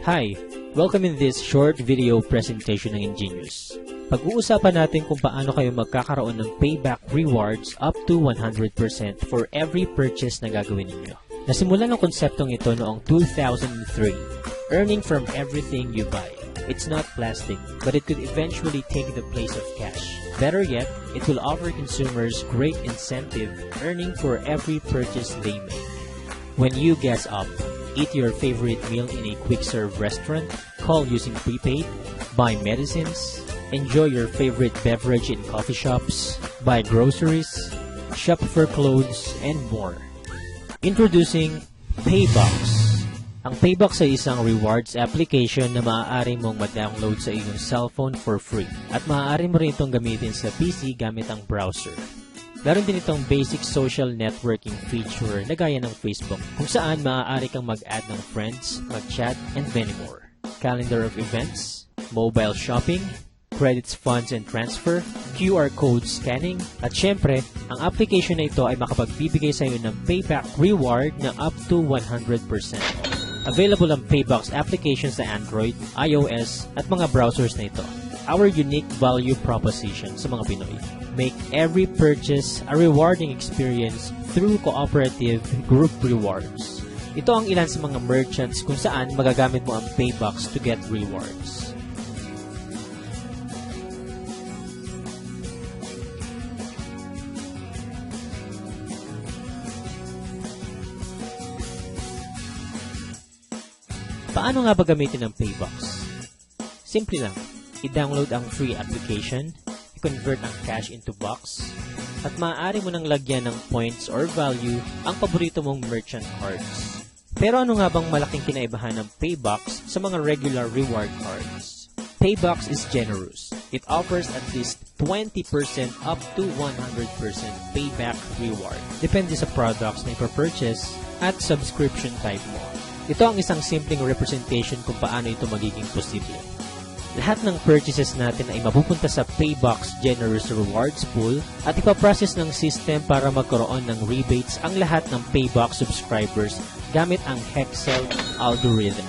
Hi! Welcome in this short video presentation ng Ingenious. Pag-uusapan natin kung paano kayo magkakaroon ng payback rewards up to 100% for every purchase na gagawin ninyo. Nasimulan ang konseptong ito noong 2003, earning from everything you buy. It's not plastic, but it could eventually take the place of cash. Better yet, it will offer consumers great incentive earning for every purchase they make. When you gas up, eat your favorite meal in a quick-serve restaurant, call using prepaid, buy medicines, enjoy your favorite beverage in coffee shops, buy groceries, shop for clothes, and more. Introducing Paybox. Ang Paybox ay isang rewards application na maaari mong ma-download sa iyong cellphone for free at maaari mo rin itong gamitin sa PC gamit ang browser. Meron din itong basic social networking feature na gaya ng Facebook kung saan maaari kang mag-add ng friends, mag-chat, and many more. Calendar of events, mobile shopping, credits, funds, and transfer, QR code scanning, at syempre, ang application na ito ay makapagbibigay sa iyo ng payback reward na up to 100%. Available ang Paybox application sa Android, iOS, at mga browsers na ito. Our unique value proposition sa mga Pinoy. Make every purchase a rewarding experience through cooperative group rewards. Ito ang ilan sa mga merchants kung saan magagamit mo ang Paybox to get rewards. Paano nga ba gamitin ang Paybox? Simple lang. I-download ang free application, i-convert ang cash into box, at maaari mo nang lagyan ng points or value ang paborito mong merchant cards. Pero ano nga bang malaking kinaibahan ng Paybox sa mga regular reward cards? Paybox is generous. It offers at least 20% up to 100% payback reward. Depende sa products na ipapurchase at subscription type mo. Ito ang isang simpleng representation kung paano ito magiging posible. Lahat ng purchases natin ay mapupunta sa Paybox Generous Rewards Pool at ipaprocess ng system para magkaroon ng rebates ang lahat ng Paybox subscribers gamit ang Hexel algorithm.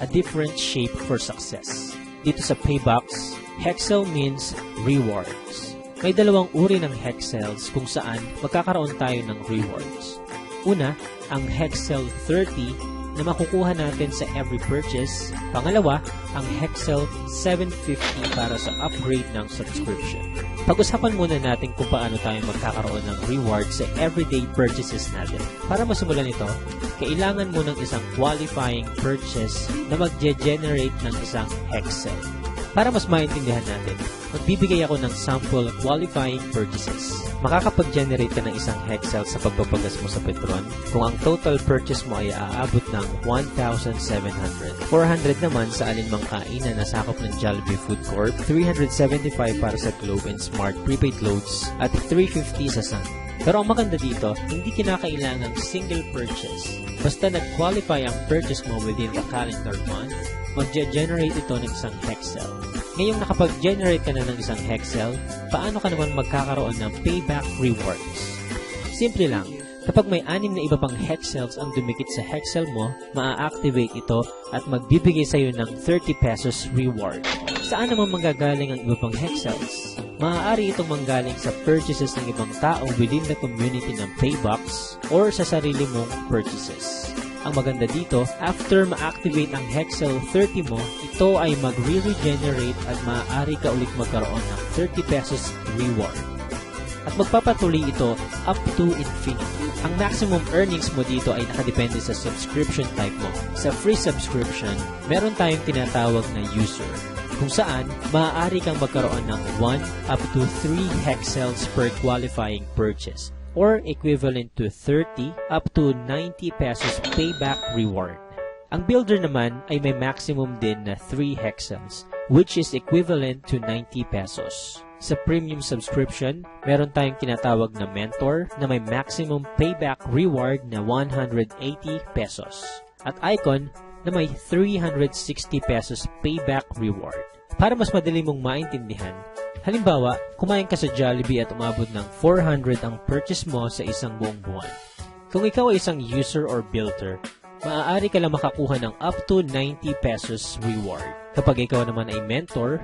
A different shape for success. Dito sa Paybox, Hexel means rewards. May dalawang uri ng Hexels kung saan magkakaroon tayo ng rewards. Una, ang Hexel 30 na makukuha natin sa every purchase. Pangalawa, ang Hexel 750 para sa upgrade ng subscription. Pag-usapan muna natin kung paano tayo magkakaroon ng reward sa everyday purchases natin. Para masimulan ito, kailangan mo ng isang qualifying purchase na mag-generate ng isang Hexel. Para mas maintindihan natin, magbibigay ako ng sample qualifying purchases. Makakapag-generate ka ng isang Hexel sa pagpapagas mo sa Petron kung ang total purchase mo ay aabot ng 1,700. 400 naman sa alinmang kainan na sakop ng Jollibee Food Corp, 375 para sa Globe and Smart prepaid loads, at 350 sa Sun. Pero ang maganda dito, hindi kinakailangang single purchase. Basta nag-qualify ang purchase mo within the calendar month, mag-generate ito ng isang Hexel. Ngayong nakapag-generate ka na ng isang Hexel, paano ka naman magkakaroon ng payback rewards? Simple lang. Kapag may 6 na iba pang Hexels ang dumikit sa Hexel mo, maa-activate ito at magbibigay sa iyo ng 30 pesos reward. Saan naman manggagaling ang iba pang Hexels? Maaari itong manggaling sa purchases ng ibang tao within the community ng Paybox or sa sarili mong purchases. Ang maganda dito, after ma-activate ang Hexel 30 mo, ito ay mag-regenerate at maaari ka ulit magkaroon ng 30 pesos reward. At magpapatuloy ito up to infinity. Ang maximum earnings mo dito ay nakadepende sa subscription type mo. Sa free subscription, meron tayong tinatawag na user, kung saan maaari kang magkaroon ng 1 up to 3 Hexels per qualifying purchase, or equivalent to 30 up to 90 pesos payback reward. Ang builder naman ay may maximum din na 3 Hexels, which is equivalent to 90 pesos. Sa premium subscription, meron tayong tinatawag na mentor na may maximum payback reward na 180 pesos. At icon na may 360 pesos payback reward. Para mas madali mong maintindihan, halimbawa, kumain ka sa Jollibee at umabot ng 400 ang purchase mo sa isang buong buwan. Kung ikaw ay isang user or builder, maaari ka lang makakuha ng up to 90 pesos reward. Kapag ikaw naman ay mentor,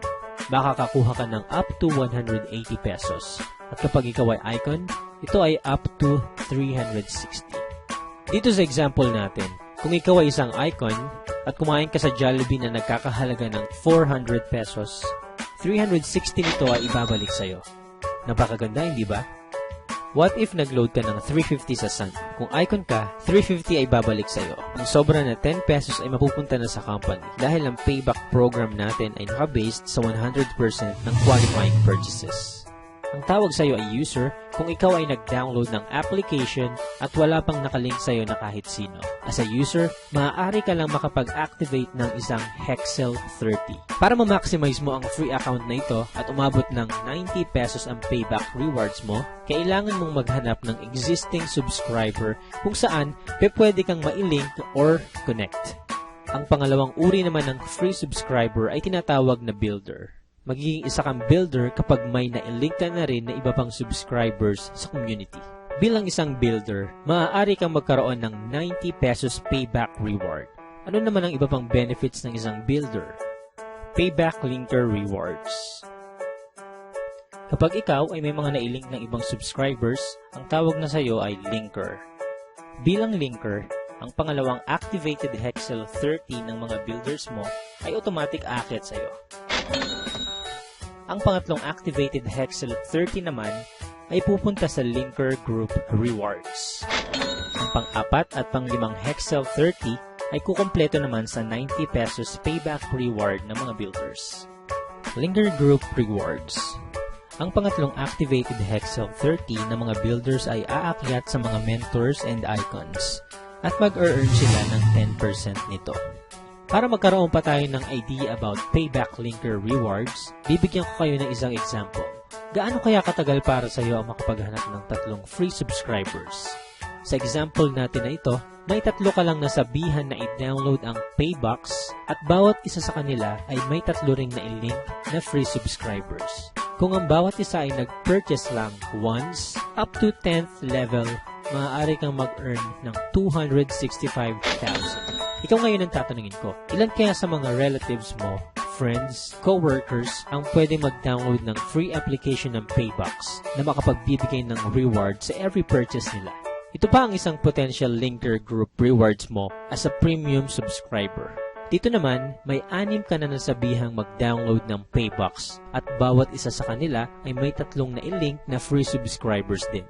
makakakuha ka ng up to 180 pesos. At kapag ikaw ay icon, ito ay up to 360. Dito sa example natin, kung ikaw ay isang icon at kumain ka sa Jollibee na nagkakahalaga ng 400 pesos, 360 nito ay ibabalik sa'yo. Napakaganda, hindi ba? What if nag-load ka ng 350 sa Sun? Kung icon ka, 350 ay babalik sa'yo. Ang sobra na 10 pesos ay mapupunta na sa company dahil ang payback program natin ay naka-based sa 100% ng qualifying purchases. Ang tawag sa'yo ay user kung ikaw ay nag-download ng application at wala pang nakalink sa'yo na kahit sino. As a user, maaari ka lang makapag-activate ng isang Hexel 30. Para ma-maximize mo ang free account na ito at umabot ng 90 pesos ang payback rewards mo, kailangan mong maghanap ng existing subscriber kung saan pwede kang mailink or connect. Ang pangalawang uri naman ng free subscriber ay tinatawag na builder. Magiging isa kang builder kapag may na-link ka na rin na iba pang subscribers sa community. Bilang isang builder, maaari kang magkaroon ng 90 pesos payback reward. Ano naman ang iba pang benefits ng isang builder? Payback linker rewards. Kapag ikaw ay may mga na-link ng ibang subscribers, ang tawag na sa iyo ay linker. Bilang linker, ang pangalawang activated Hexel 30 ng mga builders mo ay automatic aakyat sa iyo. Ang pangatlong activated Hexel 30 naman ay pupunta sa Linker Group Rewards. Ang pang-apat at pang-limang Hexel 30 ay kukumpleto naman sa 90 pesos payback reward ng mga builders. Linker Group Rewards. Ang pangatlong activated Hexel 30 ng mga builders ay aakyat sa mga mentors and icons at mag-earn sila ng 10% nito. Para magkaroon pa tayo ng idea about payback linker rewards, bibigyan ko kayo ng isang example. Gaano kaya katagal para sa iyo ang makapaghanap ng 3 free subscribers? Sa example natin na ito, may 3 ka lang nasabihan na i-download ang Paybox at bawat isa sa kanila ay may 3 ring na i-link na free subscribers. Kung ang bawat isa ay nag-purchase lang once, up to 10th level, maaari kang mag-earn ng 265,000. Ikaw ngayon ang tatanungin ko, ilan kaya sa mga relatives mo, friends, co-workers ang pwede mag-download ng free application ng Paybox na makapagbibigay ng reward sa every purchase nila? Ito pa ang isang potential linker group rewards mo as a premium subscriber. Dito naman, may 6 ka na nasabihang mag-download ng Paybox at bawat isa sa kanila ay may 3 na i-link na free subscribers din.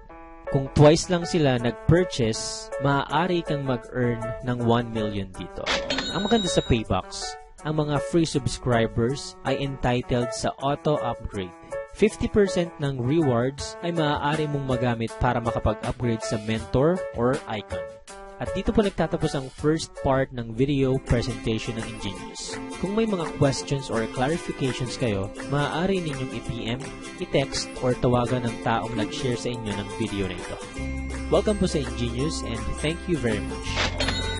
Kung twice lang sila nag-purchase, maaari kang mag-earn ng 1 million dito. Ang maganda sa Paybox, ang mga free subscribers ay entitled sa auto-upgrade. 50% ng rewards ay maaari mong magamit para makapag-upgrade sa mentor or icon. At dito po nagtatapos ang first part ng video presentation ng Ingenious. Kung may mga questions or clarifications kayo, maaari ninyong i-PM, i-text, or tawagan ng taong nag-share sa inyo ng video na ito. Welcome po sa Ingenious and thank you very much.